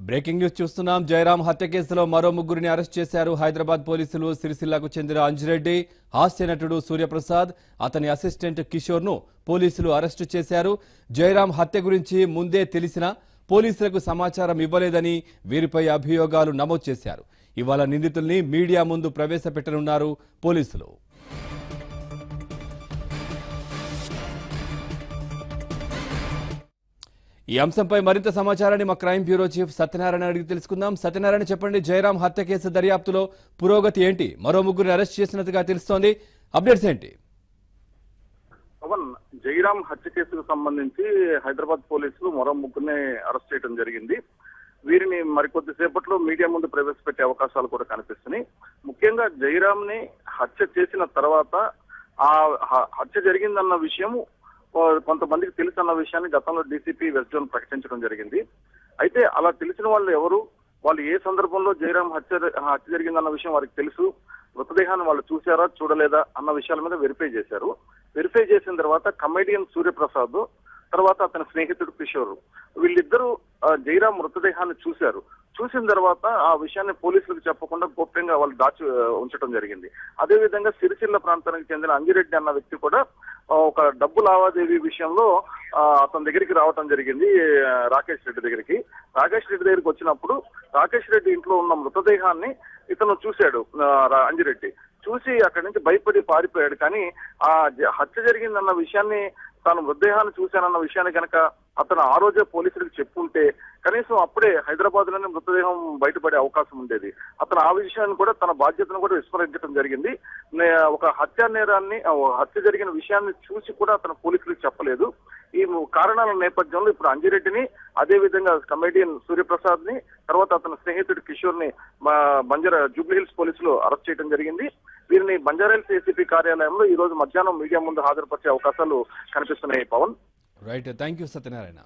Breaking news చూస్తున్నాం. జయరాం హత్య కేసులో మరో ముగ్గురిని అరెస్ట్ చేశారు హైదరాబాద్ పోలీసులు. సిరిసిల్లకు చెందిన అంజిరెడ్డి, హాస్య నటుడు సూర్యప్రసాద్, అతని అసిస్టెంట్ కిషోర్ ను పోలీసులు అరెస్టు చేశారు. జయరాం హత్య గురించి ముందే తెలిసినా పోలీసులకు సమాచారం ఇవ్వలేదని వీరిపై అభియోగాలు నమోదు చేశారు. ఇవాళ నిందితుల్ని మీడియా ముందు ప్రవేశపెట్టనున్నారు పోలీసులు. ఈ అంశంపై మరింత సమాచారాన్ని మా క్రైమ్ బ్యూరో చీఫ్ సత్యనారాయణ అడిగి తెలుసుకుందాం. సత్యనారాయణ, చెప్పండి, జయరాం హత్య కేసు దర్యాప్తులో పురోగతి ఏంటి? మరో ముగ్గురిని అరెస్ట్ చేసినట్టుగా తెలుస్తోంది, అప్డేట్స్ ఏంటి? పవన్, జయరాం హత్య కేసుకు సంబంధించి హైదరాబాద్ పోలీసులు మరో ముగ్గురిని అరెస్ట్ చేయడం జరిగింది. వీరిని మరికొద్ది సేపట్లో మీడియా ముందు ప్రవేశపెట్టే అవకాశాలు కూడా కనిపిస్తున్నాయి. ముఖ్యంగా జయరాం ని హత్య చేసిన తర్వాత ఆ హత్య జరిగిందన్న విషయం కొంతమందికి తెలుసన్న విషయాన్ని గతంలో డీసీపీ వెస్ట్ జోన్ ప్రకటించడం జరిగింది. అయితే అలా తెలిసిన వాళ్ళు ఎవరు, వాళ్ళు ఏ సందర్భంలో జయరాం హత్య జరిగిందన్న విషయం వారికి తెలుసు. మృతదేహాన్ని వాళ్ళు చూశారా చూడలేదా అన్న విషయాల మీద వెరిఫై చేశారు. వెరిఫై చేసిన తర్వాత కమెడియన్ సూర్యప్రసాద్, తర్వాత అతని స్నేహితుడు కిషోర్, వీళ్ళిద్దరూ జయరాం మృతదేహాన్ని చూశారు. చూసిన తర్వాత ఆ విషయాన్ని పోలీసులకు చెప్పకుండా గోప్యంగా వాళ్ళు దాచి ఉంచడం జరిగింది. అదేవిధంగా సిరిసిల్ల ప్రాంతానికి చెందిన అంజిరెడ్డి అన్న వ్యక్తి కూడా ఒక డబ్బు లావాదేవీ విషయంలో అతని దగ్గరికి రావటం జరిగింది, రాకేష్ రెడ్డి దగ్గరికి. రాకేష్ రెడ్డి దగ్గరికి వచ్చినప్పుడు రాకేష్ రెడ్డి ఇంట్లో ఉన్న మృతదేహాన్ని ఇతను చూశాడు. అంజిరెడ్డి చూసి అక్కడి నుంచి భయపడి పారిపోయాడు. కానీ ఆ హత్య జరిగిందన్న విషయాన్ని, తాను మృతదేహాన్ని చూశానన్న విషయాన్ని కనుక అతను ఆ రోజే పోలీసులకు చెప్పుంటే కనీసం అప్పుడే హైదరాబాద్ లోనే మృతదేహం బయటపడే అవకాశం ఉండేది. అతను ఆ విషయాన్ని కూడా, తన బాధ్యతను కూడా విస్మరించడం జరిగింది. ఒక హత్య నేరాన్ని, హత్య జరిగిన విషయాన్ని చూసి కూడా అతను పోలీసులకు చెప్పలేదు. ఈ కారణాల నేపథ్యంలో ఇప్పుడు అంజిరెడ్డిని, అదే విధంగా కమెడియన్ సూర్యప్రసాద్ ని, తర్వాత అతని స్నేహితుడు కిషోర్ ని జూబ్లీ హిల్స్ పోలీసులు అరెస్ట్ చేయడం జరిగింది. వీరిని బంజారాహిల్స్ ఏసీపీ కార్యాలయంలో ఈ రోజు మధ్యాహ్నం మీడియా ముందు హాజరుపరిచే అవకాశాలు కనిపిస్తున్నాయి. Pawan, right, thank you Satyanarayana.